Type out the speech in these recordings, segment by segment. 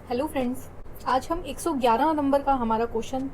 Hello friends, आज हम 111 number का हमारा क्वेश्चन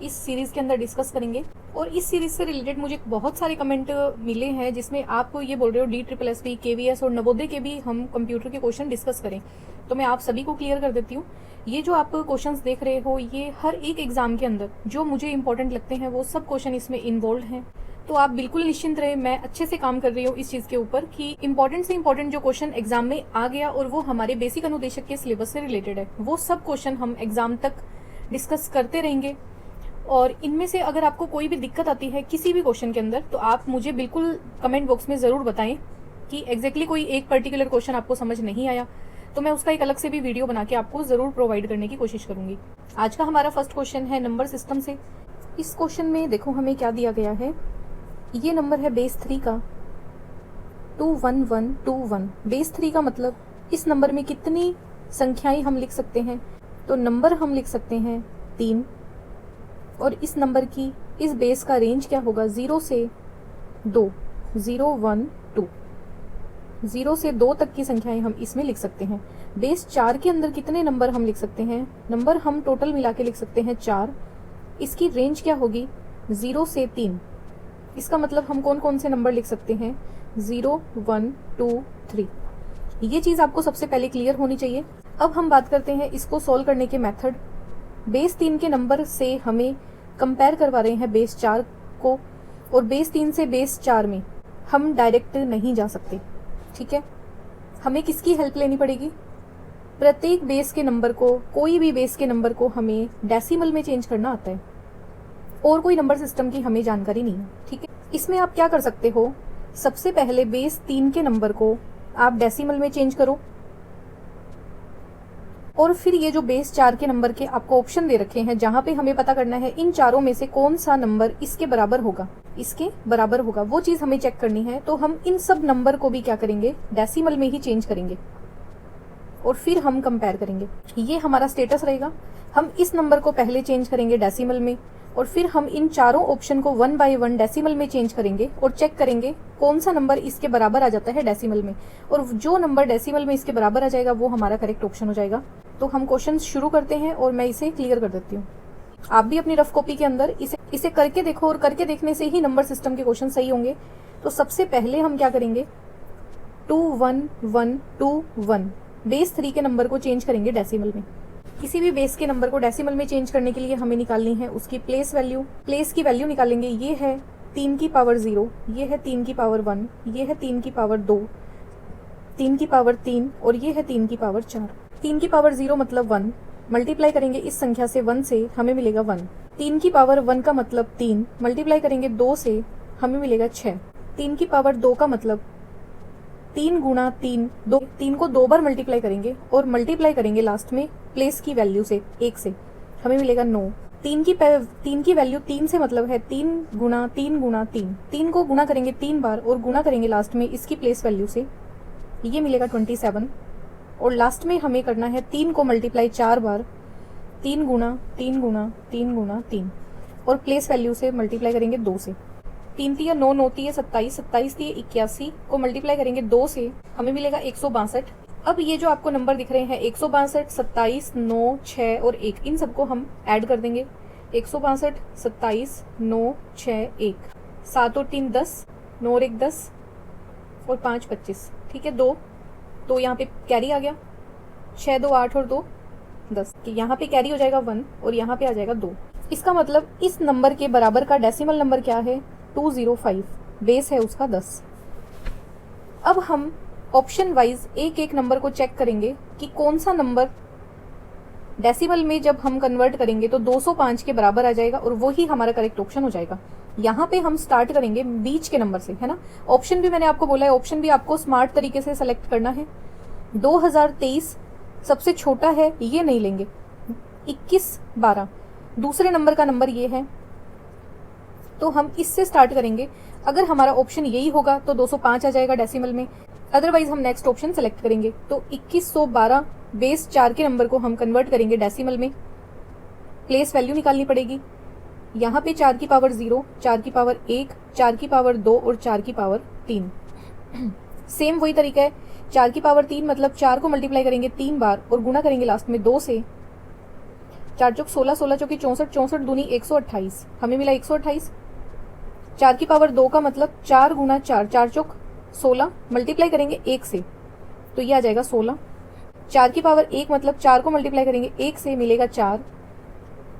इस सीरीज़ के अंदर डिस्कस करेंगे। और इस सीरीज़ से रिलेटेड मुझे बहुत सारे कमेंट मिले हैं जिसमें आप ये बोल रहे हो DSSS, KVS और नवोदय के भी हम कंप्यूटर के क्वेश्चन डिस्कस करें। तो मैं आप सभी को क्लियर कर देती हूँ, ये जो आप क्वेश्चंस देख रहे हो ये हर एक एग्ज़ाम के अंदर जो मुझे इंपॉर्टेंट लगते हैं वो सब क्वेश्चन इसमें इन्वॉल्व हैं। तो आप बिल्कुल निश्चिंत रहे, मैं अच्छे से काम कर रही हूँ इस चीज़ के ऊपर कि इंपॉर्टेंट से इंपॉर्टेंट जो क्वेश्चन एग्जाम में आ गया और वो हमारे बेसिक अनुदेशक के सिलेबस से रिलेटेड है, वो सब क्वेश्चन हम एग्जाम तक डिस्कस करते रहेंगे। और इनमें से अगर आपको कोई भी दिक्कत आती है किसी भी क्वेश्चन के अंदर तो आप मुझे बिल्कुल कमेंट बॉक्स में ज़रूर बताएं कि एग्जैक्टली कोई एक पर्टिकुलर क्वेश्चन आपको समझ नहीं आया, तो मैं उसका एक अलग से भी वीडियो बना के आपको ज़रूर प्रोवाइड करने की कोशिश करूँगी। आज का हमारा फर्स्ट क्वेश्चन है नंबर सिस्टम से। इस क्वेश्चन में देखो हमें क्या दिया गया है। ये नंबर है बेस 3 का 21121। बेस 3 का मतलब इस नंबर में कितनी संख्याएं हम लिख सकते हैं, तो नंबर हम लिख सकते हैं 3। और इस नंबर की इस बेस का रेंज क्या होगा, 0 से 2, 0 1 2, 0 से 2 तक की संख्याएं हम इसमें लिख सकते हैं। बेस 4 के अंदर कितने नंबर हम लिख सकते हैं, नंबर हम टोटल मिला के लिख सकते हैं 4। इसकी रेंज क्या होगी, 0 से 3। इसका मतलब हम कौन कौन से नंबर लिख सकते हैं, 0 1 2 3। ये चीज़ आपको सबसे पहले क्लियर होनी चाहिए। अब हम बात करते हैं इसको सॉल्व करने के मेथड। बेस 3 के नंबर से हमें कंपेयर करवा रहे हैं बेस 4 को, और बेस 3 से बेस 4 में हम डायरेक्ट नहीं जा सकते, ठीक है। हमें किसकी हेल्प लेनी पड़ेगी, प्रत्येक बेस के नंबर को, कोई भी बेस के नंबर को हमें डेसिमल में चेंज करना आता है, और कोई नंबर सिस्टम की हमें जानकारी नहीं है, ठीक है। इसमें आप क्या कर सकते हो, सबसे पहले बेस 3 के नंबर को आप डेसिमल में चेंज करो, और फिर ये जो बेस 4 के नंबर के आपको ऑप्शन दे रखे हैं जहां पे हमें पता करना है इन चारों में से कौन सा नंबर इसके बराबर होगा, इसके बराबर होगा, वो चीज़ हमें चेक करनी है। तो हम इन सब नंबर को भी क्या करेंगे, डेसिमल में ही चेंज करेंगे और फिर हम कंपेयर करेंगे। ये हमारा स्टेटस रहेगा। हम इस नंबर को पहले चेंज करेंगे डेसिमल में, और फिर हम इन चारों ऑप्शन को 1 बाय 1 डेसिमल में चेंज करेंगे और चेक करेंगे कौन सा नंबर इसके बराबर आ जाता है डेसिमल में, और जो नंबर डेसिमल में इसके बराबर आ जाएगा वो हमारा करेक्ट ऑप्शन हो जाएगा। तो हम क्वेश्चन शुरू करते हैं और मैं इसे क्लियर कर देती हूँ। आप भी अपनी रफ कॉपी के अंदर इसे करके देखो, और करके देखने से ही नंबर सिस्टम के क्वेश्चन सही होंगे। तो सबसे पहले हम क्या करेंगे, 2 1 1 2 1 बेस 3 के नंबर को चेंज करेंगे डेसिमल में। किसी भी बेस के नंबर को डेसिमल में चेंज करने के लिए हमें निकालनी है उसकी प्लेस वैल्यू। प्लेस की वैल्यू निकालेंगे, ये है 3 की पावर 0, ये है 3 की पावर 1, ये है 3 की पावर 2, 3 की पावर 3, और ये है 3 की पावर 4। 3 की पावर 0 मतलब 1, मल्टीप्लाई करेंगे इस संख्या से 1 से हमें मिलेगा 1। 3 की पावर 1 का मतलब 3, मल्टीप्लाई करेंगे 2 से हमें मिलेगा 6। 3 की पावर 2 का मतलब 3 गुणा 3, 2, 3 को 2 बार मल्टीप्लाई करेंगे और मल्टीप्लाई करेंगे लास्ट में प्लेस की वैल्यू से 1 से, हमें मिलेगा 9। 3 की वैल्यू 3 से मतलब है 3 गुणा 3 गुणा 3, 3 को गुणा करेंगे 3 बार और गुणा करेंगे लास्ट में इसकी प्लेस वैल्यू से, ये मिलेगा 27। और लास्ट में हमें करना है 3 को मल्टीप्लाई 4 बार, 3 गुणा 3 गुणा 3 गुणा 3, और प्लेस वैल्यू से मल्टीप्लाई करेंगे 2 से। 3 तिया 9, 9 तिया 27, 27 तिया 81 को मल्टीप्लाई करेंगे 2 से, हमें मिलेगा 162। अब ये जो आपको नंबर दिख रहे हैं 162, 27, 9, 6 और 1, इन सबको हम ऐड कर देंगे। 162, 27, 9, 6, 1, 7 और 3 10, 9 और 1 10, और 5 25, ठीक है। 2 तो यहाँ पे कैरी आ गया, 6 2 8 और 2 10, यहाँ पे कैरी हो जाएगा 1 और यहाँ पे आ जाएगा 2। इसका मतलब इस नंबर के बराबर का डेसिमल नंबर क्या है, 205, बेस है उसका 10। अब हम ऑप्शन वाइज एक एक नंबर को चेक करेंगे कि कौन सा नंबर डेसिमल में जब हम कन्वर्ट करेंगे तो 205 के बराबर आ जाएगा और वो ही हमारा करेक्ट ऑप्शन हो जाएगा। यहाँ पे हम स्टार्ट करेंगे बीच के नंबर से, है ना। ऑप्शन भी मैंने आपको बोला है, ऑप्शन भी आपको स्मार्ट तरीके से सेलेक्ट करना है। 2023 सबसे छोटा है, ये नहीं लेंगे। 21 12 दूसरे नंबर का नंबर ये है, तो हम इससे स्टार्ट करेंगे। अगर हमारा ऑप्शन यही होगा तो 205 आ जाएगा डेसिमल में, अदरवाइज हम नेक्स्ट ऑप्शन सेलेक्ट करेंगे। तो 2112 बेस 4 के नंबर को हम कन्वर्ट करेंगे डेसिमल में, प्लेस वैल्यू निकालनी पड़ेगी। यहाँ पे 4 की पावर 0, 4 की पावर 1, 4 की पावर 2 और 4 की पावर 3। सेम वही तरीका है, 4 की पावर 3 मतलब 4 को मल्टीप्लाई करेंगे 3 बार और गुणा करेंगे लास्ट में 2 से। 4 चौक 16, 16 चौकी 64, 64 दूनी 128, हमें मिला 128। 4 की पावर 2 का मतलब 4 गुना 4, 4 चौक 16 मल्टीप्लाई करेंगे 1 से तो ये आ जाएगा 16। 4 की पावर 1 मतलब 4 को मल्टीप्लाई करेंगे 1 से मिलेगा 4,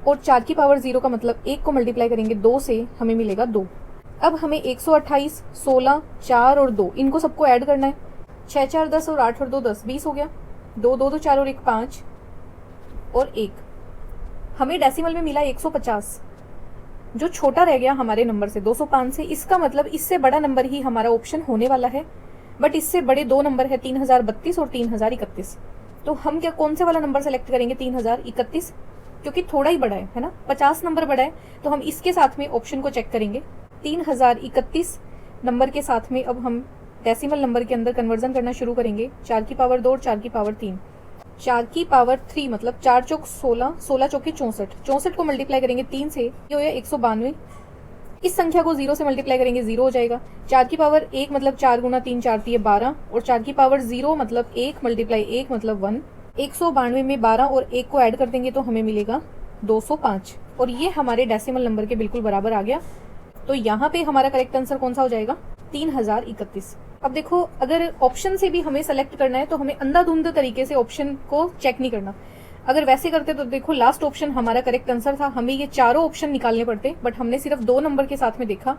और 4 की पावर 0 का मतलब 1 को मल्टीप्लाई करेंगे 2 से हमें मिलेगा 2। अब हमें 128, 16, 4 और 2 इनको सबको ऐड करना है। 6 4 10 और 8 और 2 10, 20 हो गया। 2 2 2 4 और 1 5 और 1। हमें डेसिमल में मिला 150, जो छोटा रह गया हमारे नंबर से 205 से। इसका मतलब इससे बड़ा नंबर ही हमारा ऑप्शन होने वाला है, बट इससे बड़े दो नंबर है 3032 और 3031। तो हम क्या कौन से वाला नंबर सेलेक्ट करेंगे? 3031, क्योंकि थोड़ा ही बड़ा है ना, 50 नंबर बड़ा है। तो हम इसके साथ में ऑप्शन को चेक करेंगे। 3031 नंबर के साथ में अब हम डेसिमल नंबर के अंदर कन्वर्जन करना शुरू करेंगे। 4 की पावर 2 और 4 की पावर 3। 4 की पावर 3 मतलब 4 चौक 16, 16 चौके 64, 64 को मल्टीप्लाई करेंगे 3 से, ये हो गया 192। इस संख्या को 0 से मल्टीप्लाई करेंगे 0 हो जाएगा। 4 की पावर 1 मतलब 4 गुना 3 4 3 12, और 4 की पावर 0 मतलब 1 मल्टीप्लाई 1 मतलब 1। 192 में 12 और 1 को ऐड कर देंगे तो हमें मिलेगा 205, और ये हमारे डेसिमल नंबर के बिल्कुल बराबर आ गया। तो यहाँ पे हमारा करेक्ट आंसर कौन सा हो जाएगा? 3031। अब देखो, अगर ऑप्शन से भी हमें सेलेक्ट करना है तो हमें अंधाधुंध तरीके से ऑप्शन को चेक नहीं करना। अगर वैसे करते तो देखो लास्ट ऑप्शन हमारा करेक्ट आंसर था, हमें ये चारों ऑप्शन निकालने पड़ते, बट हमने सिर्फ 2 नंबर के साथ में देखा।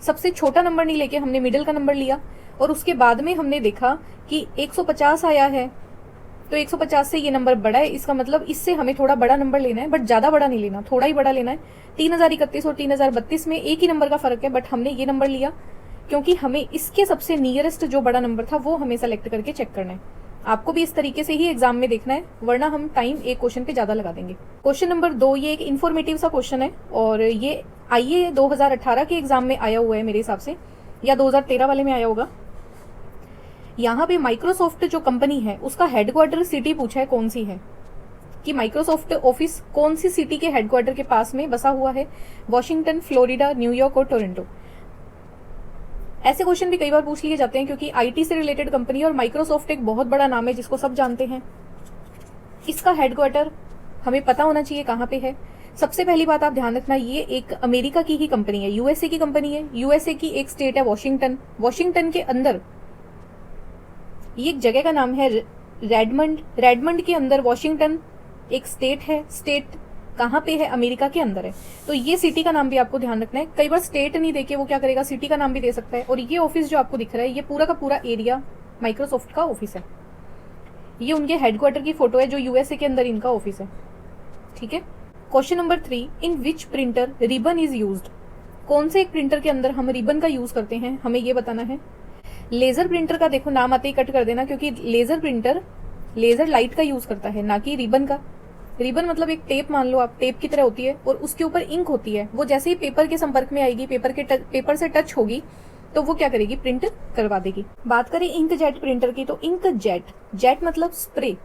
सबसे छोटा नंबर नहीं लेके हमने मिडिल का नंबर लिया, और उसके बाद में हमने देखा कि 150 आया है, तो 150 से ये नंबर बड़ा है, इसका मतलब इससे हमें थोड़ा बड़ा नंबर लेना है, बट ज्यादा बड़ा नहीं लेना, थोड़ा ही बड़ा लेना है। 3031 और 3032 में एक ही नंबर का फर्क है, बट हमने ये नंबर लिया क्योंकि हमें इसके सबसे नियरेस्ट जो बड़ा नंबर था वो हमें सेलेक्ट करके चेक करना है। आपको भी इस तरीके से ही एग्जाम में देखना है, वरना हम टाइम एक क्वेश्चन पे ज्यादा लगा देंगे। क्वेश्चन नंबर 2, ये एक इन्फॉर्मेटिव सा क्वेश्चन है, और ये आईए 2018 के एग्जाम में आया हुआ है मेरे हिसाब से, या 2013 वाले में आया होगा। यहाँ पे माइक्रोसॉफ्ट जो कंपनी है उसका हेडक्वार्टर सिटी पूछा है कौन सी है, कि माइक्रोसॉफ्ट ऑफिस कौन सी सिटी के हेडक्वार्टर के पास में बसा हुआ है? वॉशिंगटन, फ्लोरिडा, न्यूयॉर्क और टोरंटो। ऐसे क्वेश्चन भी कई बार पूछ लिए जाते हैं, क्योंकि आईटी से रिलेटेड कंपनी, और माइक्रोसॉफ्ट एक बहुत बड़ा नाम है जिसको सब जानते हैं। इसका हेडक्वार्टर हमें पता होना चाहिए कहाँ पे है। सबसे पहली बात आप ध्यान रखना, ये एक अमेरिका की ही कंपनी है, यूएसए की कंपनी है। यूएसए की एक स्टेट है वॉशिंगटन। वॉशिंगटन के अंदर ये एक जगह का नाम है रेडमंड। रेडमंड के अंदर वॉशिंगटन एक स्टेट है। स्टेट कहाँ पे है? अमेरिका के अंदर है। तो ये सिटी का नाम भी आपको ध्यान रखना है। कई बार स्टेट नहीं देके वो क्या करेगा, सिटी का नाम भी दे सकता है। और ये ऑफिस जो आपको दिख रहा है, ये पूरा का पूरा एरिया माइक्रोसॉफ्ट का ऑफिस है। ये उनके हेडक्वार्टर की फोटो है जो यूएसए के अंदर इनका ऑफिस है। ठीक है। Question number 3, in which printer ribbon is used? कौन से एक प्रिंटर के अंदर हम रिबन का यूज करते हैं, हमें ये बताना है। लेजर प्रिंटर का देखो नाम आते ही कट कर देना, क्योंकि लेजर प्रिंटर लेजर लाइट का यूज करता है, ना कि रिबन का। रिबन मतलब एक टेप, मान लो आप, टेप की तरह होती है, और उसके ऊपर इंक होती है। वो जैसे ही पेपर के संपर्क में आएगी, पेपर से टच होगी, तो वो क्या करेगी? प्रिंट करवा देगी। बात करें इंक जेट प्रिंटर की, तो इंक जेट, जेट मतलब स्प्रे।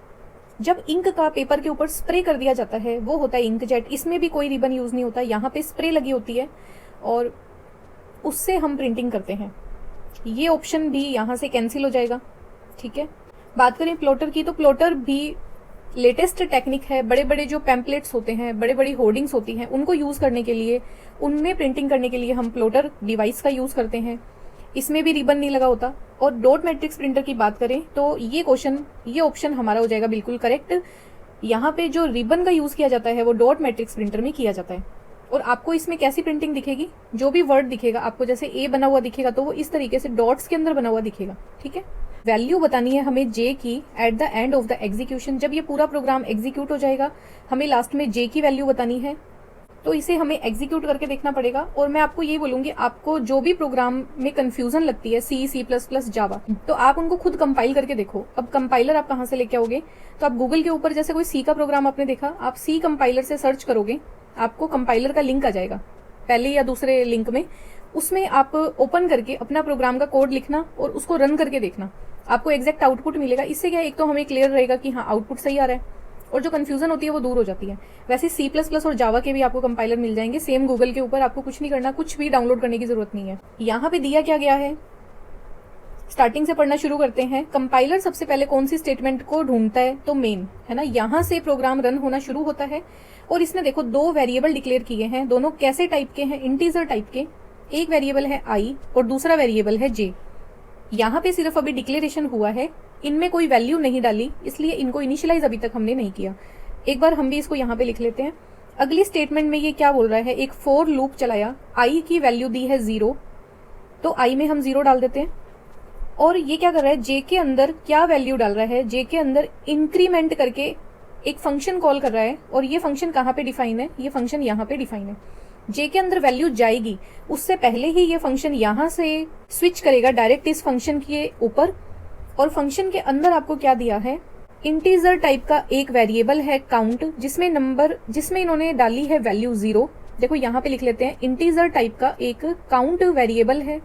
जब इंक का पेपर के ऊपर स्प्रे कर दिया जाता है वो होता है इंक जेट। इसमें भी कोई रिबन यूज नहीं होता, यहाँ पे स्प्रे लगी होती है और उससे हम प्रिंटिंग करते हैं। ये ऑप्शन भी यहाँ से कैंसिल हो जाएगा। ठीक है। बात करें प्लॉटर की, तो प्लॉटर भी लेटेस्ट टेक्निक है। बड़े बड़े जो पैम्पलेट्स होते हैं, बड़े बड़ी होर्डिंग्स होती हैं, उनको यूज करने के लिए, उनमें प्रिंटिंग करने के लिए हम प्लॉटर डिवाइस का यूज करते हैं। इसमें भी रिबन नहीं लगा होता। और डॉट मैट्रिक्स प्रिंटर की बात करें तो ये ऑप्शन हमारा हो जाएगा बिल्कुल करेक्ट। यहाँ पे जो रिबन का यूज किया जाता है वो डॉट मैट्रिक्स प्रिंटर में किया जाता है। और आपको इसमें कैसी प्रिंटिंग दिखेगी? जो भी वर्ड दिखेगा आपको, जैसे ए बना हुआ दिखेगा तो वो इस तरीके से डॉट्स के अंदर बना हुआ दिखेगा। ठीक है। वैल्यू बतानी है हमें जे की eight the end of the execution. जब ये पूरा प्रोग्राम एग्जीक्यूट हो जाएगा, हमें लास्ट में जे की वैल्यू बतानी है, तो इसे हमें एग्जीक्यूट करके देखना पड़ेगा। और मैं आपको ये बोलूंगी, आपको जो भी प्रोग्राम में कंफ्यूजन लगती है, सी, C++, जावा, तो आप उनको खुद कंपाइल करके देखो। अब कंपाइलर आप कहाँ से लेके आओगे? तो आप गूगल के ऊपर, जैसे कोई सी का प्रोग्राम आपने देखा, आप सी कंपाइलर से सर्च करोगे, आपको कंपाइलर का लिंक आ जाएगा पहले या दूसरे लिंक में। उसमें आप ओपन करके अपना प्रोग्राम का कोड लिखना और उसको रन करके देखना, आपको एग्जैक्ट आउटपुट मिलेगा। इससे क्या, एक तो हमें क्लियर रहेगा कि हाँ आउटपुट सही आ रहा है, और जो कंफ्यूजन होती है वो दूर हो जाती है। वैसे C++ और जावा के भी आपको कंपाइलर मिल जाएंगे सेम गूगल के ऊपर। आपको कुछ नहीं करना, कुछ भी डाउनलोड करने की जरूरत नहीं है। यहाँ पे दिया क्या गया है, स्टार्टिंग से पढ़ना शुरू करते हैं। कंपाइलर सबसे पहले कौन सी स्टेटमेंट को ढूंढता है, तो मेन, है ना। यहाँ से प्रोग्राम रन होना शुरू होता है और इसने देखो दो वेरिएबल डिक्लेयर किए हैं। दोनों कैसे टाइप के हैं, इंटीजर टाइप के। एक वेरिएबल है आई और दूसरा वेरिएबल है जे। यहाँ पे सिर्फ अभी डिक्लेरेशन हुआ है, इनमें कोई वैल्यू नहीं डाली, इसलिए इनको इनिशियलाइज अभी तक हमने नहीं किया। एक बार हम भी इसको यहाँ पे लिख लेते हैं। अगली स्टेटमेंट में ये क्या बोल रहा है, एक फॉर लूप चलाया, आई की वैल्यू दी है 0, तो आई में हम 0 डाल देते हैं। और ये क्या कर रहा है, जे के अंदर क्या वैल्यू डाल रहा है, जे के अंदर इंक्रीमेंट करके एक फंक्शन कॉल कर रहा है। और ये फंक्शन कहाँ पे डिफाइन है, ये फंक्शन यहाँ पे डिफाइन है। जे के अंदर वैल्यू जाएगी, उससे पहले ही ये फंक्शन यहाँ से स्विच करेगा डायरेक्ट इस फंक्शन के ऊपर। और फंक्शन के अंदर आपको क्या दिया है, इंटीजर टाइप का एक वेरिएबल है काउंट, जिसमें इन्होंने डाली है वैल्यू 0। देखो यहाँ पे लिख लेते हैं, इंटीजर टाइप का एक काउंट वेरिएबल है,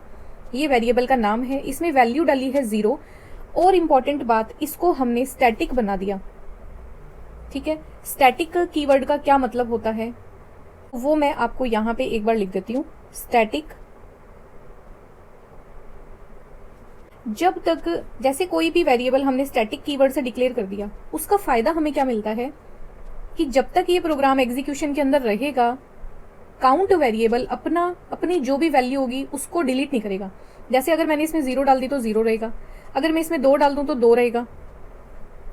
ये वेरिएबल का नाम है, इसमें वैल्यू डाली है 0। और इम्पॉर्टेंट बात, इसको हमने स्टैटिक बना दिया। ठीक है, स्टैटिक कीवर्ड का क्या मतलब होता है वो मैं आपको यहाँ पे एक बार लिख देती हूँ। स्टैटिक, जब तक जैसे कोई भी वेरिएबल हमने स्टैटिक कीवर्ड से डिक्लेयर कर दिया, उसका फायदा हमें क्या मिलता है कि जब तक ये प्रोग्राम एग्जीक्यूशन के अंदर रहेगा, काउंट वेरिएबल अपनी जो भी वैल्यू होगी उसको डिलीट नहीं करेगा। जैसे अगर मैंने इसमें 0 डाल दी तो 0 रहेगा, अगर मैं इसमें 2 डाल दूं तो 2 रहेगा,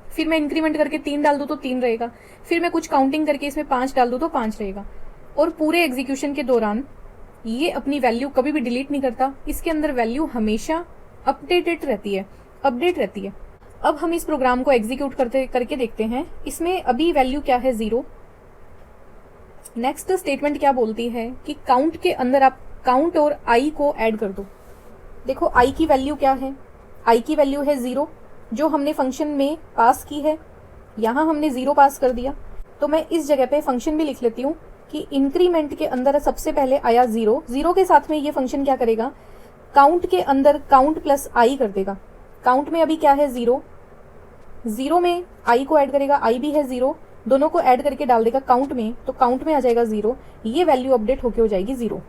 फिर मैं इंक्रीमेंट करके 3 डाल दूं तो 3 रहेगा, फिर मैं कुछ काउंटिंग करके इसमें 5 डाल दूं तो 5 रहेगा। और पूरे एग्जीक्यूशन के दौरान ये अपनी वैल्यू कभी भी डिलीट नहीं करता, इसके अंदर वैल्यू हमेशा अपडेट रहती है। अब हम इस प्रोग्राम को एग्जीक्यूट करके देखते हैं। इसमें अभी वैल्यू क्या है, 0। नेक्स्ट स्टेटमेंट क्या बोलती है कि काउंट के अंदर आप काउंट और आई को ऐड कर दो। देखो आई की वैल्यू क्या है, आई की वैल्यू है 0, जो हमने फंक्शन में पास की है। यहाँ हमने 0 पास कर दिया, तो मैं इस जगह पे फंक्शन भी लिख लेती हूँ कि इंक्रीमेंट के अंदर सबसे पहले आया 0। 0 के साथ में ये फंक्शन क्या करेगा, काउंट के अंदर काउंट प्लस आई कर देगा। काउंट में अभी क्या है, 0, 0 में आई को ऐड करेगा, आई भी है 0, दोनों को ऐड करके डाल देगा काउंट में, तो काउंट में आ जाएगा 0, ये वैल्यू अपडेट होके हो जाएगी 0।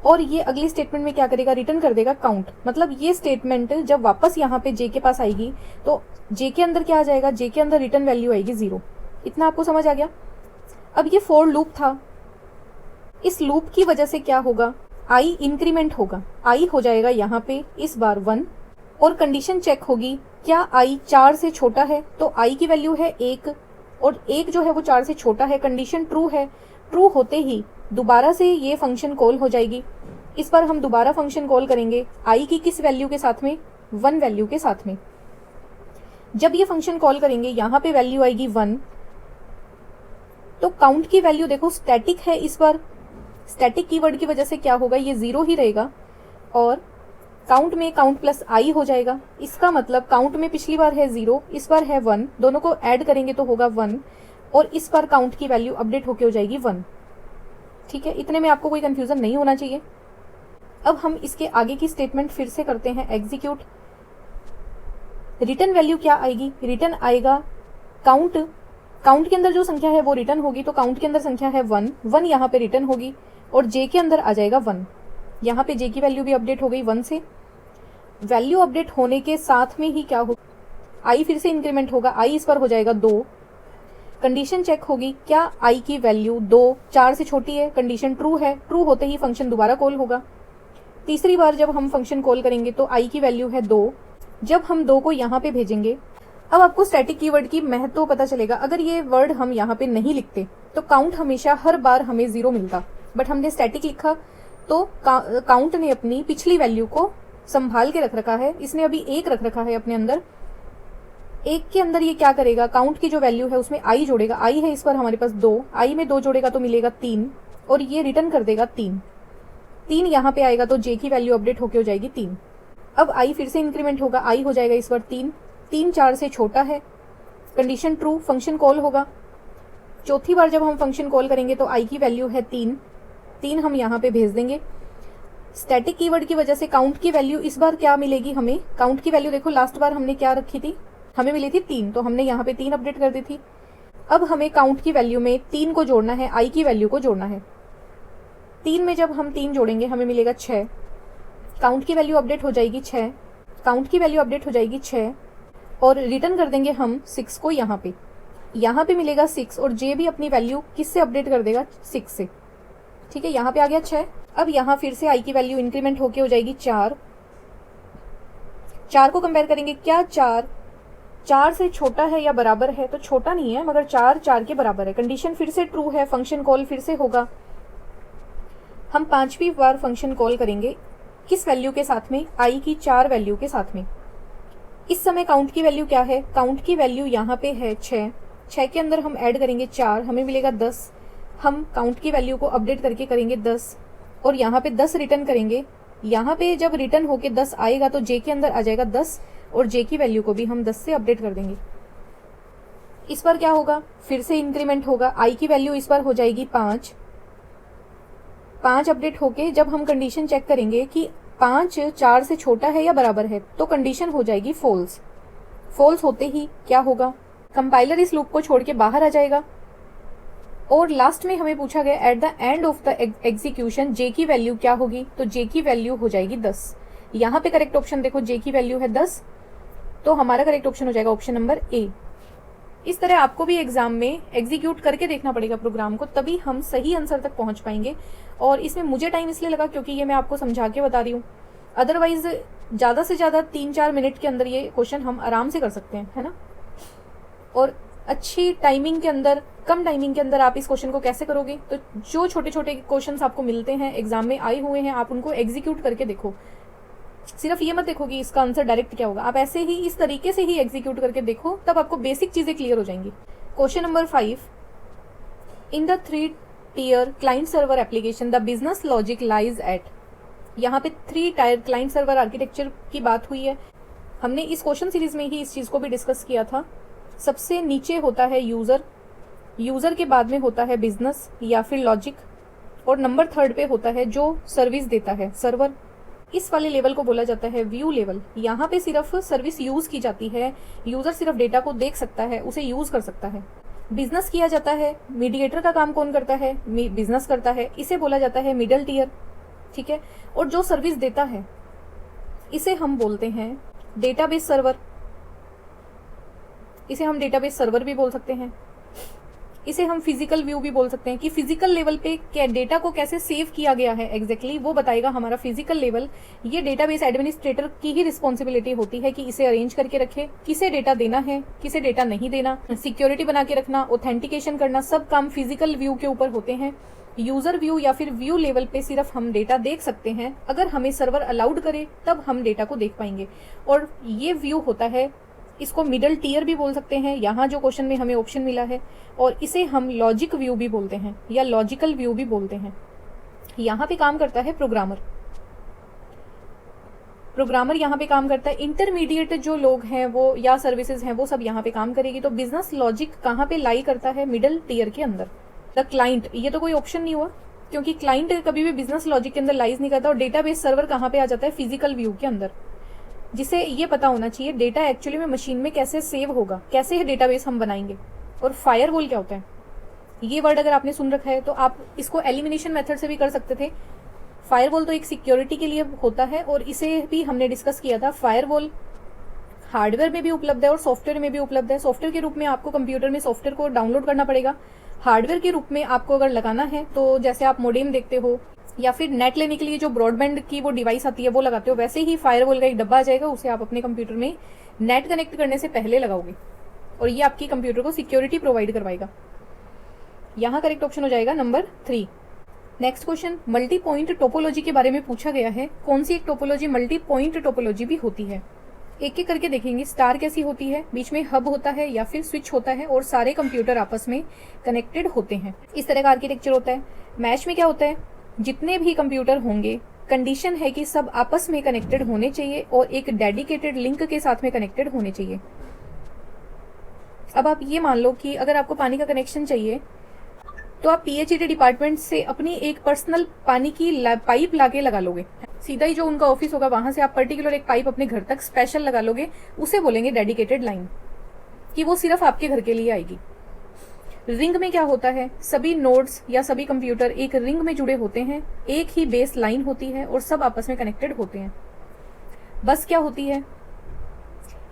और ये अगली स्टेटमेंट में क्या करेगा, रिटर्न कर देगा काउंट। मतलब ये स्टेटमेंट जब वापस यहाँ पे जे के पास आएगी तो जे के अंदर क्या आ जाएगा, जे के अंदर रिटर्न वैल्यू आएगी 0। इतना आपको समझ आ गया। अब ये फॉर लूप था, इस लूप की वजह से क्या होगा, आई इंक्रीमेंट होगा, आई हो जाएगा यहाँ पे इस बार 1। और कंडीशन चेक होगी, क्या आई 4 से छोटा है, तो आई की वैल्यू है 1 और 1 जो है वो 4 से छोटा है। कंडीशन ट्रू है, ट्रू होते ही दोबारा से ये फंक्शन कॉल हो जाएगी। इस बार हम दोबारा फंक्शन कॉल करेंगे आई की किस वैल्यू के साथ में, 1 वैल्यू के साथ में। जब ये फंक्शन कॉल करेंगे यहाँ पे वैल्यू आएगी 1, तो काउंट की वैल्यू देखो स्टैटिक है, इस बार स्टैटिक कीवर्ड की वजह से क्या होगा, ये 0 ही रहेगा और काउंट में काउंट प्लस आई हो जाएगा। इसका मतलब काउंट में पिछली बार है 0, इस बार है 1, दोनों को ऐड करेंगे तो होगा 1 और इस बार काउंट की वैल्यू अपडेट होके हो जाएगी 1। ठीक है, इतने में आपको कोई कंफ्यूजन नहीं होना चाहिए। अब हम इसके आगे की स्टेटमेंट फिर से करते हैं एग्जीक्यूट। रिटर्न वैल्यू क्या आएगी, रिटर्न आएगा काउंट, काउंट के अंदर जो संख्या है वो रिटर्न होगी, तो काउंट के अंदर संख्या है 1, 1 यहाँ पे रिटर्न होगी और जे के अंदर आ जाएगा 1। यहाँ पे जे की वैल्यू भी अपडेट हो गई 1 से। वैल्यू अपडेट होने के साथ में ही क्या होगा, आई फिर से इंक्रीमेंट होगा, आई इस पर हो जाएगा 2। कंडीशन चेक होगी, क्या आई की वैल्यू 2 4 से छोटी है, कंडीशन ट्रू है, ट्रू होते ही फंक्शन दोबारा कॉल होगा। तीसरी बार जब हम फंक्शन कॉल करेंगे तो आई की वैल्यू है 2, जब हम 2 को यहाँ पे भेजेंगे। अब आपको स्टैटिक कीवर्ड की महत्व पता चलेगा। अगर ये वर्ड हम यहाँ पे नहीं लिखते तो काउंट हमेशा हर बार हमें 0 मिलता, बट हमने स्टैटिक लिखा तो काउंट ने अपनी पिछली वैल्यू को संभाल के रख रखा है। इसने अभी 1 रख रखा है अपने अंदर, 1 के अंदर ये क्या करेगा, काउंट की जो वैल्यू है उसमें आई जोड़ेगा, आई है इस पर हमारे पास 2, आई में 2 जोड़ेगा तो मिलेगा 3 और ये रिटर्न कर देगा 3। 3 यहाँ पे आएगा तो जे की वैल्यू अपडेट होके हो जाएगी 3। अब आई फिर से इंक्रीमेंट होगा, आई हो जाएगा इस बार 3, 3 4 से छोटा है, कंडीशन ट्रू, फंक्शन कॉल होगा। चौथी बार जब हम फंक्शन कॉल करेंगे तो आई की वैल्यू है 3, 3 हम यहाँ पे भेज देंगे। स्टैटिक कीवर्ड की वजह से काउंट की वैल्यू इस बार क्या मिलेगी हमें, काउंट की वैल्यू देखो लास्ट बार हमने क्या रखी थी, हमें मिली थी 3, तो हमने यहाँ पे 3 अपडेट कर दी थी। अब हमें काउंट की वैल्यू में 3 को जोड़ना है, आई की वैल्यू को जोड़ना है। 3 में जब हम 3 जोड़ेंगे हमें मिलेगा 6, काउंट की वैल्यू अपडेट हो जाएगी 6 काउंट की वैल्यू अपडेट हो जाएगी 6 और रिटर्न कर देंगे हम 6 को यहाँ पे मिलेगा 6 और जे भी अपनी वैल्यू किससे अपडेट कर देगा 6 से। ठीक है, यहाँ पे आ गया 6। अब यहाँ फिर से आई की वैल्यू इंक्रीमेंट होके हो जाएगी 4। 4 को कंपेयर करेंगे, क्या 4 से छोटा है या बराबर है? तो छोटा नहीं है, मगर 4 के बराबर है। कंडीशन फिर से ट्रू है, फंक्शन कॉल फिर से होगा। हम 5वीं बार फंक्शन कॉल करेंगे किस वैल्यू के साथ में? आई की 4 वैल्यू के साथ में। इस समय काउंट की वैल्यू क्या है? काउंट की वैल्यू यहाँ पे है 6 के अंदर हम ऐड करेंगे 4, हमें मिलेगा 10। हम काउंट की वैल्यू को अपडेट करके करेंगे 10 और यहाँ पे 10 रिटर्न करेंगे। यहाँ पे जब रिटर्न होके 10 आएगा तो जे के अंदर आ जाएगा 10 और जे की वैल्यू को भी हम 10 से अपडेट कर देंगे। इस पर क्या होगा? फिर से इंक्रीमेंट होगा। आई की वैल्यू इस पर हो जाएगी 5 अपडेट होके जब हम कंडीशन चेक करेंगे कि 5 4 से छोटा है या बराबर है तो कंडीशन हो जाएगी फॉल्स। फॉल्स होते ही क्या होगा? कंपाइलर इस लूप को छोड़ के बाहर आ जाएगा और लास्ट में हमें पूछा गया at the end of the execution J की वैल्यू क्या होगी? तो जे की वैल्यू हो जाएगी 10। यहाँ पे करेक्ट ऑप्शन देखो, जे की वैल्यू है 10, तो हमारा करेक्ट ऑप्शन हो जाएगा ऑप्शन नंबर ए। इस तरह आपको भी एग्जाम में एग्जीक्यूट करके देखना पड़ेगा प्रोग्राम को, तभी हम सही आंसर तक पहुंच पाएंगे। और इसमें मुझे टाइम इसलिए लगा क्योंकि ये मैं आपको समझा के बता रही हूँ, अदरवाइज ज़्यादा से ज़्यादा 3-4 मिनट के अंदर ये क्वेश्चन हम आराम से कर सकते हैं, है ना। और अच्छी टाइमिंग के अंदर, कम टाइमिंग के अंदर आप इस क्वेश्चन को कैसे करोगे? तो जो छोटे छोटे क्वेश्चंस आपको मिलते हैं एग्जाम में आए हुए हैं, आप उनको एग्जीक्यूट करके देखो। सिर्फ ये मत देखो कि इसका आंसर डायरेक्ट क्या होगा, आप ऐसे ही इस तरीके से ही एग्जीक्यूट करके देखो, तब आपको बेसिक चीजें क्लियर हो जाएंगी। Question number 5, in the 3-tier client server application the business logic lies at. यहाँ पे 3-tier क्लाइंट सर्वर आर्किटेक्चर की बात हुई है। हमने इस क्वेश्चन सीरीज में ही इस चीज को भी डिस्कस किया था। सबसे नीचे होता है यूजर के बाद में होता है बिजनेस या फिर लॉजिक, और नंबर 3 पे होता है जो सर्विस देता है, सर्वर। इस वाले लेवल को बोला जाता है व्यू लेवल। यहाँ पे सिर्फ सर्विस यूज की जाती है, यूजर सिर्फ डेटा को देख सकता है, उसे यूज कर सकता है। बिजनेस किया जाता है, मीडिएटर का काम कौन करता है? बिजनेस करता है, इसे बोला जाता है मिडल टियर। ठीक है, और जो सर्विस देता है इसे हम बोलते हैं डेटाबेस सर्वर। इसे हम डेटाबेस सर्वर भी बोल सकते हैं। इसे हम फिजिकल व्यू भी बोल सकते हैं कि फिजिकल लेवल पे क्या डेटा को कैसे सेव किया गया है एग्जैक्टली वो बताएगा हमारा फिजिकल लेवल। ये डेटाबेस एडमिनिस्ट्रेटर की ही रिस्पॉन्सिबिलिटी होती है कि इसे अरेंज करके रखे, किसे डेटा देना है, किसे डेटा नहीं देना, सिक्योरिटी बना के रखना, ऑथेंटिकेशन करना, सब काम फिजिकल व्यू के ऊपर होते हैं। यूजर व्यू या फिर व्यू लेवल पे सिर्फ हम डेटा देख सकते हैं, अगर हमें सर्वर अलाउड करे तब हम डेटा को देख पाएंगे। और ये व्यू होता है, इसको मिडल टियर भी बोल सकते हैं, यहाँ जो क्वेश्चन में हमें ऑप्शन मिला है, और इसे हम लॉजिक व्यू भी बोलते हैं या लॉजिकल व्यू भी बोलते हैं। यहाँ पे काम करता है प्रोग्रामर यहाँ पे काम करता है। इंटरमीडिएट जो लोग हैं वो या सर्विसेज हैं वो सब यहाँ पे काम करेगी। तो बिजनेस लॉजिक कहाँ पे लाई करता है? मिडल टियर के अंदर। द क्लाइंट, ये तो कोई ऑप्शन नहीं हुआ क्योंकि क्लाइंट कभी भी बिजनेस लॉजिक के अंदर लाइज नहीं करता। और डेटाबेस सर्वर कहाँ पे आ जाता है? फिजिकल व्यू के अंदर, जिसे ये पता होना चाहिए डेटा एक्चुअली में मशीन में कैसे सेव होगा, कैसे डेटाबेस हम बनाएंगे। और फायरवॉल क्या होता है? ये वर्ड अगर आपने सुन रखा है तो आप इसको एलिमिनेशन मेथड से भी कर सकते थे। फायरवॉल तो एक सिक्योरिटी के लिए होता है और इसे भी हमने डिस्कस किया था। फायरवॉल हार्डवेयर में भी उपलब्ध है और सॉफ्टवेयर में भी उपलब्ध है। सॉफ्टवेयर के रूप में आपको कंप्यूटर में सॉफ्टवेयर को डाउनलोड करना पड़ेगा। हार्डवेयर के रूप में आपको अगर लगाना है तो जैसे आप मोडेम देखते हो या फिर नेट लेने के लिए जो ब्रॉडबैंड की वो डिवाइस आती है वो लगाते हो, वैसे ही फायरवॉल का एक डब्बा आ जाएगा, उसे आप अपने कंप्यूटर में नेट कनेक्ट करने से पहले लगाओगे और ये आपकी कंप्यूटर को सिक्योरिटी प्रोवाइड करवाएगा। यहाँ करेक्ट ऑप्शन हो जाएगा number 3। Next question, multi point topology के बारे में पूछा गया है। कौन सी एक टोपोलॉजी मल्टी पॉइंट टोपोलॉजी भी होती है? एक एक करके देखेंगे। स्टार कैसी होती है? बीच में हब होता है या फिर स्विच होता है और सारे कंप्यूटर आपस में कनेक्टेड होते हैं, इस तरह का आर्किटेक्चर होता है। मैश में क्या होता है? जितने भी कंप्यूटर होंगे कंडीशन है कि सब आपस में कनेक्टेड होने चाहिए और एक डेडिकेटेड लिंक के साथ में कनेक्टेड होने चाहिए। अब आप ये मान लो कि अगर आपको पानी का कनेक्शन चाहिए तो आप पीएचईडी डिपार्टमेंट से अपनी एक पर्सनल पानी की पाइप लाके लगा लोगे। सीधा ही जो उनका ऑफिस होगा वहां से आप पर्टिकुलर एक पाइप अपने घर तक स्पेशल लगा लोगे, उसे बोलेंगे डेडिकेटेड लाइन, कि वो सिर्फ आपके घर के लिए आएगी। रिंग में क्या होता है? सभी नोड्स या सभी कंप्यूटर एक रिंग में जुड़े होते हैं, एक ही बेस लाइन होती है और सब आपस में कनेक्टेड होते हैं। बस क्या होती है,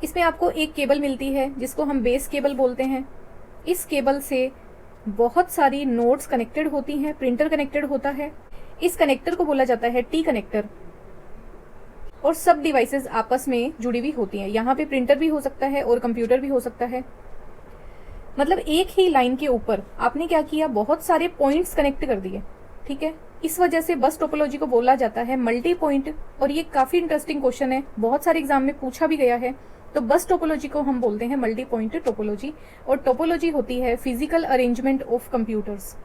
इसमें आपको एक केबल मिलती है जिसको हम बेस केबल बोलते हैं। इस केबल से बहुत सारी नोड्स कनेक्टेड होती हैं, प्रिंटर कनेक्टेड होता है। इस कनेक्टर को बोला जाता है टी कनेक्टर, और सब डिवाइसेस आपस में जुड़ी हुई होती हैं। यहाँ पे प्रिंटर भी हो सकता है और कंप्यूटर भी हो सकता है। मतलब एक ही लाइन के ऊपर आपने क्या किया, बहुत सारे पॉइंट्स कनेक्ट कर दिए, ठीक है। इस वजह से बस टोपोलॉजी को बोला जाता है मल्टी पॉइंट। और ये काफी इंटरेस्टिंग क्वेश्चन है, बहुत सारे एग्जाम में पूछा भी गया है। तो बस टोपोलॉजी को हम बोलते हैं मल्टी पॉइंट टोपोलॉजी, और टोपोलॉजी होती है फिजिकल अरेंजमेंट ऑफ कंप्यूटर्स।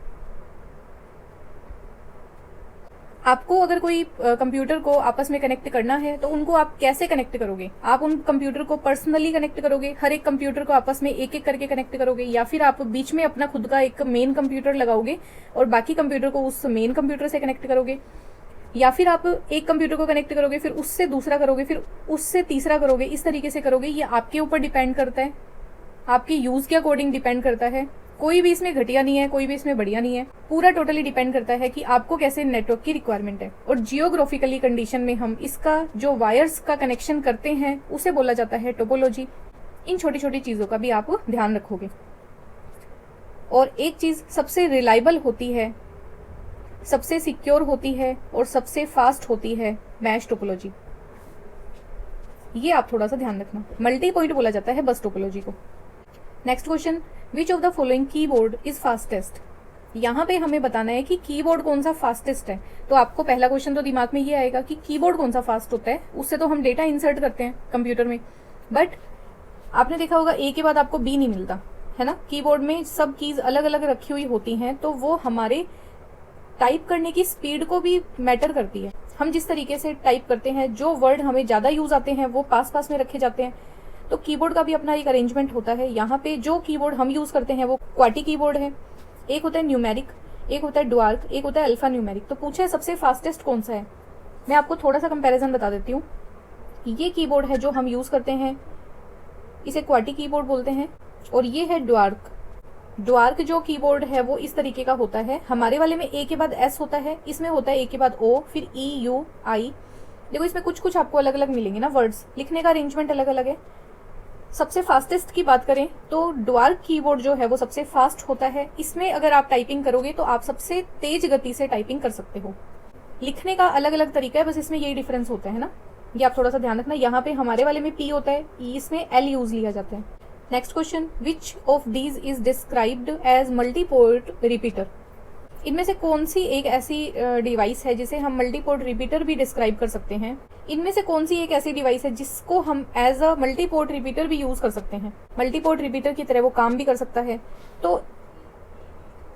आपको अगर कोई कंप्यूटर को आपस में कनेक्ट करना है तो उनको आप कैसे कनेक्ट करोगे? आप उन कंप्यूटर को पर्सनली कनेक्ट करोगे, हर एक कंप्यूटर को आपस में एक एक करके कनेक्ट करोगे, या फिर आप बीच में अपना खुद का एक मेन कंप्यूटर लगाओगे और बाकी कंप्यूटर को उस मेन कंप्यूटर से कनेक्ट करोगे, या फिर आप एक कंप्यूटर को कनेक्ट करोगे फिर उससे दूसरा करोगे फिर उससे तीसरा करोगे, इस तरीके से करोगे। ये आपके ऊपर डिपेंड करता है, आपके यूज के अकॉर्डिंग डिपेंड करता है। कोई भी इसमें घटिया नहीं है, कोई भी इसमें बढ़िया नहीं है, पूरा टोटली डिपेंड करता है कि आपको कैसे नेटवर्क की रिक्वायरमेंट है। और जियोग्राफिकली कंडीशन में हम इसका जो वायर्स का कनेक्शन करते हैं उसे बोला जाता है टोपोलॉजी। इन छोटी छोटी चीजों का भी आप ध्यान रखोगे। और एक चीज सबसे रिलायबल होती है, सबसे सिक्योर होती है और सबसे फास्ट होती है मैश टोपोलॉजी। ये आप थोड़ा सा ध्यान रखना। मल्टी पॉइंट बोला जाता है बस टोपोलॉजी को। Next question, which of the following keyboard is fastest? यहाँ पे हमें बताना है कि कीबोर्ड कौन सा फास्टेस्ट है। तो आपको पहला क्वेश्चन तो दिमाग में ये आएगा कि कीबोर्ड कौन सा फास्ट होता है, उससे तो हम डेटा इंसर्ट करते हैं कंप्यूटर में। बट आपने देखा होगा ए के बाद आपको बी नहीं मिलता है ना। कीबोर्ड में सब कीज अलग अलग रखी हुई होती हैं, तो वो हमारे टाइप करने की स्पीड को भी मैटर करती है। हम जिस तरीके से टाइप करते हैं, जो वर्ड हमें ज्यादा यूज आते हैं वो पास पास में रखे जाते हैं। तो कीबोर्ड का भी अपना एक अरेंजमेंट होता है। यहाँ पे जो कीबोर्ड हम यूज करते हैं वो क्वाटी कीबोर्ड है, एक होता है न्यूमेरिक, एक होता है डुआर्क, एक होता है अल्फा न्यूमेरिक। तो पूछा है सबसे फास्टेस्ट कौन सा है। मैं आपको थोड़ा सा कंपैरिजन बता देती हूँ। ये कीबोर्ड है जो हम यूज करते हैं, इसे क्वाटी कीबोर्ड बोलते हैं, और ये है डुआर्क। डुआर्क जो कीबोर्ड है वो इस तरीके का होता है। हमारे वाले में ए के बाद एस होता है, इसमें होता है ए के बाद ओ, फिर ई यू आई। देखो इसमें कुछ कुछ आपको अलग अलग मिलेंगे ना, वर्ड्स लिखने का अरेंजमेंट अलग अलग है। सबसे फास्टेस्ट की बात करें तो डुआर्क कीबोर्ड जो है वो सबसे फास्ट होता है। इसमें अगर आप टाइपिंग करोगे तो आप सबसे तेज गति से टाइपिंग कर सकते हो। लिखने का अलग अलग तरीका है, बस इसमें यही डिफरेंस होता है ना। ये आप थोड़ा सा ध्यान रखना। यहाँ पे हमारे वाले में पी होता है, इसमें एल यूज लिया जाता है। Next question, which of these is described as multiport repeater? इनमें से कौन सी एक ऐसी डिवाइस है जिसे हम मल्टीपोर्ट रिपीटर भी डिस्क्राइब कर सकते हैं? इनमें से कौन सी एक ऐसी डिवाइस है जिसको हम एज अ मल्टीपोर्ट रिपीटर भी यूज कर सकते हैं? मल्टीपोर्ट रिपीटर की तरह वो काम भी कर सकता है। तो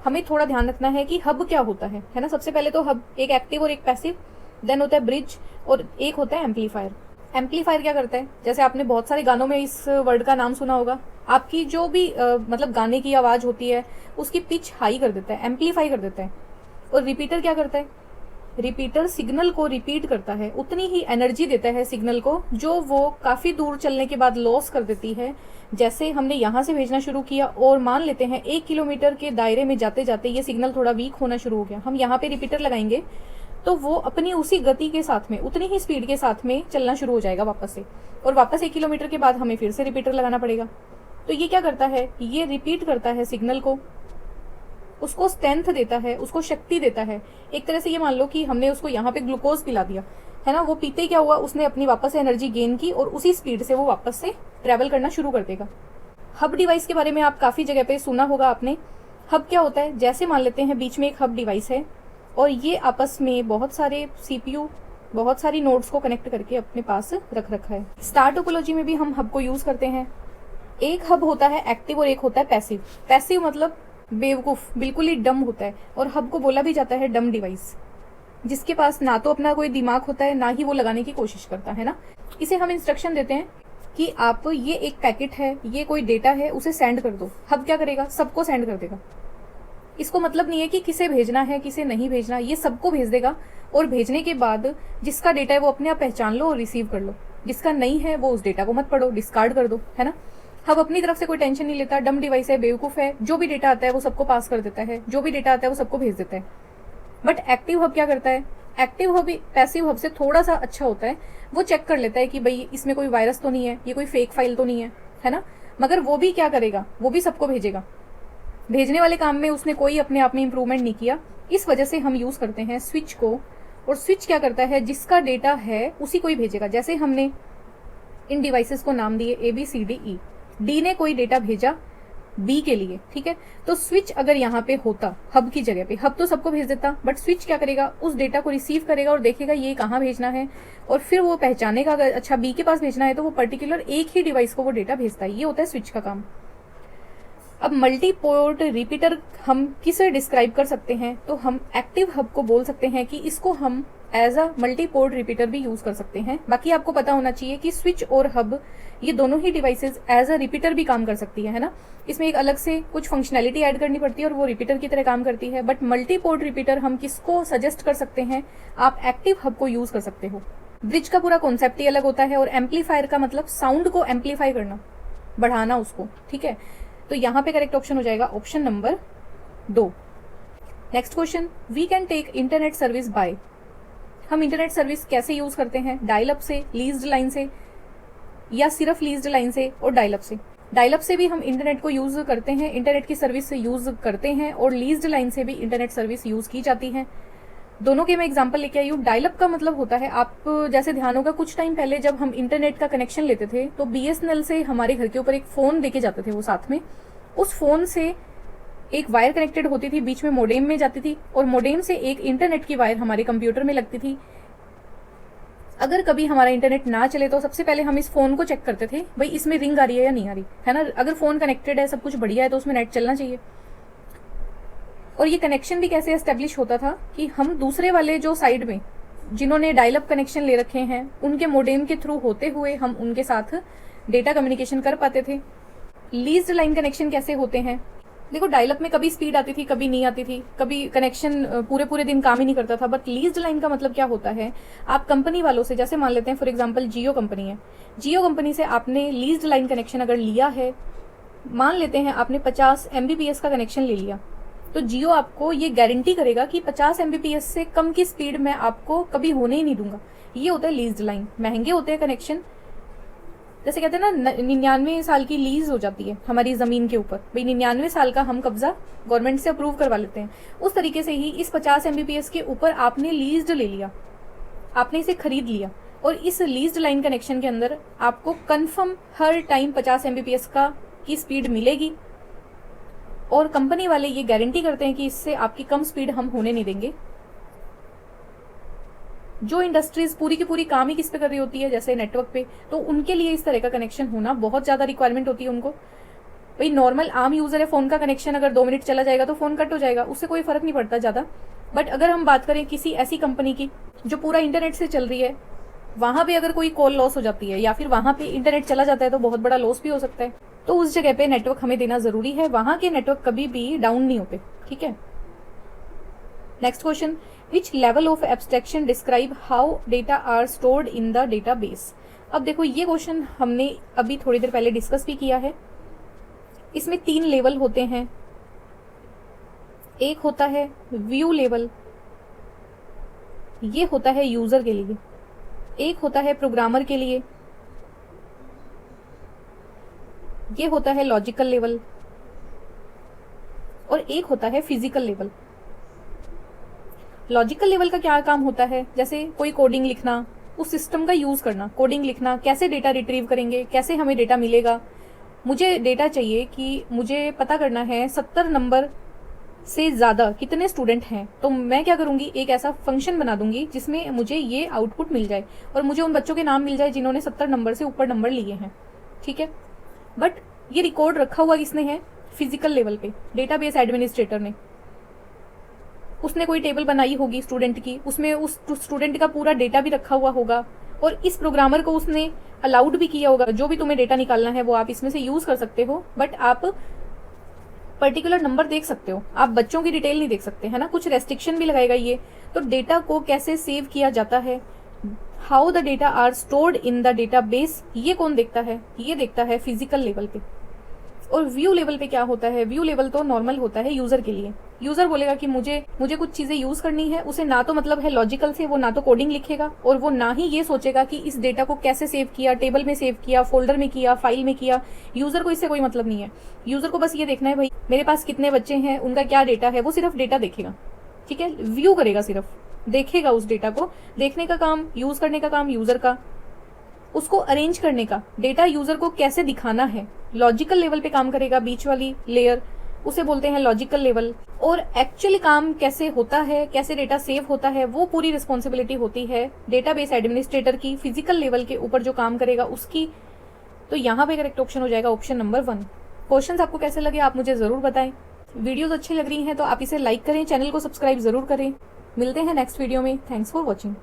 हमें थोड़ा ध्यान रखना है कि हब क्या होता है ना। सबसे पहले तो हब एक एक्टिव और एक पैसिव, देन होता है ब्रिज, और एक होता है एम्पलीफायर। एम्पलीफायर क्या करता है, जैसे आपने बहुत सारे गानों में इस वर्ड का नाम सुना होगा। आपकी जो भी मतलब गाने की आवाज होती है उसकी पिच हाई कर देता है, एम्पलीफाई कर देता है। और रिपीटर क्या करता है, रिपीटर सिग्नल को रिपीट करता है, उतनी ही एनर्जी देता है सिग्नल को जो वो काफी दूर चलने के बाद लॉस कर देती है। जैसे हमने यहाँ से भेजना शुरू किया और मान लेते हैं 1 किलोमीटर के दायरे में जाते जाते ये सिग्नल थोड़ा वीक होना शुरू हो गया, हम यहाँ पे रिपीटर लगाएंगे तो वो अपनी उसी गति के साथ में, उतनी ही स्पीड के साथ में चलना शुरू हो जाएगा वापस से, और वापस 1 किलोमीटर के बाद हमें फिर से रिपीटर लगाना पड़ेगा। तो ये क्या करता है, ये रिपीट करता है सिग्नल को, उसको स्ट्रेंथ देता है, उसको शक्ति देता है। एक तरह से ये मान लो कि हमने उसको यहाँ पे ग्लूकोज पिला दिया है ना, वो पीते ही क्या हुआ, उसने अपनी वापस से एनर्जी गेन की और उसी स्पीड से वो वापस से ट्रेवल करना शुरू कर देगा। हब डिवाइस के बारे में आप काफी जगह पे सुना होगा आपने। हब क्या होता है, जैसे मान लेते हैं बीच में एक हब डिवाइस है और ये आपस में बहुत सारे सीपीयू, बहुत सारी नोड्स को कनेक्ट करके अपने पास रख रखा है। स्टार टोपोलॉजी में भी हम हब को यूज करते हैं। एक हब होता है एक्टिव और एक होता है पैसिव। पैसिव मतलब बेवकूफ, बिल्कुल ही डम होता है, और हब को बोला भी जाता है डम डिवाइस, जिसके पास ना तो अपना कोई दिमाग होता है ना ही वो लगाने की कोशिश करता है ना। इसे हम इंस्ट्रक्शन देते हैं कि आप ये एक पैकेट है, ये कोई डेटा है, उसे सेंड कर दो। हब क्या करेगा, सबको सेंड कर देगा। इसको मतलब नहीं है कि किसे भेजना है किसे नहीं भेजना, ये सबको भेज देगा। और भेजने के बाद जिसका डेटा है वो अपने आप पहचान लो और रिसीव कर लो, जिसका नहीं है वो उस डेटा को मत पढ़ो, डिस्कार्ड कर दो, है ना। हब अपनी तरफ से कोई टेंशन नहीं लेता, डम डिवाइस है, बेवकूफ है, जो भी डेटा आता है वो सबको पास कर देता है, जो भी डेटा आता है वो सबको भेज देता है। बट एक्टिव हब क्या करता है, एक्टिव हब पैसिव हब से थोड़ा सा अच्छा होता है, वो चेक कर लेता है कि भाई इसमें कोई वायरस तो नहीं है, ये कोई फेक फाइल तो नहीं है ना। मगर वो भी क्या करेगा, वो भी सबको भेजेगा, भेजने वाले काम में उसने कोई अपने आप में इंप्रूवमेंट नहीं किया। इस वजह से हम यूज करते हैं स्विच को, और स्विच क्या करता है, जिसका डेटा है उसी को ही भेजेगा। जैसे हमने इन डिवाइसेस को नाम दिए ABCDE, डी ने कोई डेटा भेजा बी के लिए, ठीक है। तो स्विच अगर यहाँ पे होता हब की जगह पे, हब तो सबको भेज देता, बट स्विच क्या करेगा, उस डेटा को रिसीव करेगा और देखेगा ये कहाँ भेजना है, और फिर वो पहचानेगा अगर अच्छा बी के पास भेजना है तो वो पर्टिकुलर एक ही डिवाइस को वो डेटा भेजता है। ये होता है स्विच का काम। अब मल्टी पोर्ट रिपीटर हम किसे डिस्क्राइब कर सकते हैं, तो हम एक्टिव हब को बोल सकते हैं कि इसको हम as a multi port repeater भी यूज कर सकते हैं। बाकी आपको पता होना चाहिए कि स्विच और हब ये दोनों ही डिवाइसेस एज अ रिपीटर भी काम कर सकती है ना। इसमें एक अलग से कुछ फंक्शनैलिटी ऐड करनी पड़ती है और वो रिपीटर की तरह काम करती है। बट मल्टी पोर्ट रिपीटर हम किसको सजेस्ट कर सकते हैं, आप एक्टिव हब को यूज कर सकते हो। ब्रिज का पूरा कॉन्सेप्ट ही अलग होता है, और एम्पलीफायर का मतलब साउंड को एम्पलीफाई करना, बढ़ाना उसको, ठीक है। तो यहाँ पे करेक्ट ऑप्शन हो जाएगा option number 2। Next question, we can take internet service by. हम इंटरनेट सर्विस कैसे यूज करते हैं, डायल अप से, लीज्ड लाइन से, या सिर्फ लीज्ड लाइन से और डायल अप से। डायल अप से भी हम इंटरनेट को यूज करते हैं, इंटरनेट की सर्विस यूज करते हैं, और लीज्ड लाइन से भी इंटरनेट सर्विस यूज की जाती है। दोनों के मैं एग्जांपल लेके आई हूँ। डायल अप का मतलब होता है, आप जैसे ध्यान होगा कुछ टाइम पहले जब हम इंटरनेट का कनेक्शन लेते थे तो BSNL से हमारे घर के ऊपर एक फोन देके जाते थे वो साथ में। उस फोन से एक वायर कनेक्टेड होती थी, बीच में मोडेम में जाती थी, और मोडेम से एक इंटरनेट की वायर हमारे कंप्यूटर में लगती थी। अगर कभी हमारा इंटरनेट ना चले तो सबसे पहले हम इस फोन को चेक करते थे, भाई इसमें रिंग आ रही है या नहीं आ रही है ना। अगर फोन कनेक्टेड है, सब कुछ बढ़िया है, तो उसमें नेट चलना चाहिए। और ये कनेक्शन भी कैसे एस्टेब्लिश होता था कि हम दूसरे वाले जो साइड में जिन्होंने डायल अप कनेक्शन ले रखे हैं उनके मोडेम के थ्रू होते हुए हम उनके साथ डेटा कम्युनिकेशन कर पाते थे। लीज्ड लाइन कनेक्शन कैसे होते हैं, देखो डायल अप में कभी स्पीड आती थी, कभी नहीं आती थी, कभी कनेक्शन पूरे पूरे दिन काम ही नहीं करता था। बट लीज्ड लाइन का मतलब क्या होता है, आप कंपनी वालों से, जैसे मान लेते हैं फॉर एग्जांपल जियो कंपनी है, जियो कंपनी से आपने लीज्ड लाइन कनेक्शन अगर लिया है, मान लेते हैं आपने 50 MBPS का कनेक्शन ले लिया, तो जियो आपको ये गारंटी करेगा कि 50 MBPS से कम की स्पीड मैं आपको कभी होने ही नहीं दूंगा। ये होता है लीज्ड लाइन। महंगे होते हैं कनेक्शन, जैसे कहते हैं ना 99 साल की लीज हो जाती है हमारी जमीन के ऊपर, भाई 99 साल का हम कब्जा गवर्नमेंट से अप्रूव करवा लेते हैं। उस तरीके से ही इस 50 MBPS के ऊपर आपने लीज्ड ले लिया, आपने इसे खरीद लिया, और इस लीज्ड लाइन कनेक्शन के अंदर आपको कंफर्म हर टाइम 50 MBPS की स्पीड मिलेगी, और कंपनी वाले ये गारंटी करते हैं कि इससे आपकी कम स्पीड हम होने नहीं देंगे। जो इंडस्ट्रीज पूरी की पूरी काम ही किस पे कर रही होती है, जैसे नेटवर्क पे, तो उनके लिए इस तरह का कनेक्शन होना बहुत ज्यादा रिक्वायरमेंट होती है उनको। भाई नॉर्मल आम यूजर है, फोन का कनेक्शन अगर 2 मिनट चला जाएगा तो फोन कट हो जाएगा, उससे कोई फर्क नहीं पड़ता ज्यादा। बट अगर हम बात करें किसी ऐसी कंपनी की जो पूरा इंटरनेट से चल रही है, वहां पे अगर कोई कॉल लॉस हो जाती है या फिर वहां पे इंटरनेट चला जाता है तो बहुत बड़ा लॉस भी हो सकता है। तो उस जगह पे नेटवर्क हमें देना जरूरी है, वहां के नेटवर्क कभी भी डाउन नहीं होते, ठीक है। Next question, which level of abstraction describe how data are stored in the database. अब देखो ये क्वेश्चन हमने अभी थोड़ी देर पहले डिस्कस भी किया है। इसमें 3 लेवल होते हैं। एक होता है व्यू लेवल, ये होता है यूजर के लिए। एक होता है प्रोग्रामर के लिए, ये होता है लॉजिकल लेवल, और एक होता है फिजिकल लेवल। लॉजिकल लेवल का क्या काम होता है, जैसे कोई कोडिंग लिखना, उस सिस्टम का यूज करना, कोडिंग लिखना, कैसे डेटा रिट्रीव करेंगे, कैसे हमें डेटा मिलेगा। मुझे डेटा चाहिए कि मुझे पता करना है 70 नंबर से ज्यादा कितने स्टूडेंट हैं, तो मैं क्या करूंगी, एक ऐसा फंक्शन बना दूंगी जिसमें मुझे ये आउटपुट मिल जाए और मुझे उन बच्चों के नाम मिल जाए जिन्होंने 70 नंबर से ऊपर नंबर लिए हैं, ठीक है। बट ये रिकॉर्ड रखा हुआ किसने है, फिजिकल लेवल पे डेटाबेस एडमिनिस्ट्रेटर ने। उसने कोई टेबल बनाई होगी स्टूडेंट की, उसमें उस स्टूडेंट का पूरा डेटा भी रखा हुआ होगा, और इस प्रोग्रामर को उसने अलाउड भी किया होगा, जो भी तुम्हें डेटा निकालना है वो आप इसमें से यूज कर सकते हो, बट आप पर्टिकुलर नंबर देख सकते हो, आप बच्चों की डिटेल नहीं देख सकते, है ना। कुछ रेस्ट्रिक्शन भी लगाएगा ये। तो डेटा को कैसे सेव किया जाता है, how the data are stored in the database, ये कौन देखता है, ये देखता है फिजिकल लेवल पे। और व्यू लेवल पे क्या होता है, व्यू लेवल तो नॉर्मल होता है यूजर के लिए। यूजर बोलेगा कि मुझे कुछ चीजें यूज करनी है, उसे ना तो मतलब है लॉजिकल से, वो ना तो कोडिंग लिखेगा और वो ना ही ये सोचेगा कि इस डेटा को कैसे सेव किया, टेबल में सेव किया, फोल्डर में किया, फाइल में किया। यूजर को इससे कोई मतलब नहीं है। यूजर को बस ये देखना है भाई मेरे पास कितने बच्चे हैं, उनका क्या डेटा है, वो सिर्फ डेटा देखेगा। ठीक है, व्यू करेगा, सिर्फ देखेगा उस डेटा को। देखने का काम, यूज करने का काम यूजर का, उसको अरेंज करने का, डेटा यूजर को कैसे दिखाना है, लॉजिकल लेवल पे काम करेगा। बीच वाली लेयर उसे बोलते हैं लॉजिकल लेवल। और एक्चुअली काम कैसे होता है, कैसे डेटा सेव होता है, वो पूरी रिस्पॉन्सिबिलिटी होती है डेटाबेस एडमिनिस्ट्रेटर की, फिजिकल लेवल के ऊपर जो काम करेगा उसकी। तो यहाँ पे करेक्ट ऑप्शन हो जाएगा ऑप्शन नंबर 1। क्वेश्चंस आपको कैसे लगे आप मुझे जरूर बताएं। वीडियोस अच्छी लग रही हैं तो आप इसे लाइक करें, चैनल को सब्सक्राइब जरूर करें। मिलते हैं नेक्स्ट वीडियो में। Thanks for watching.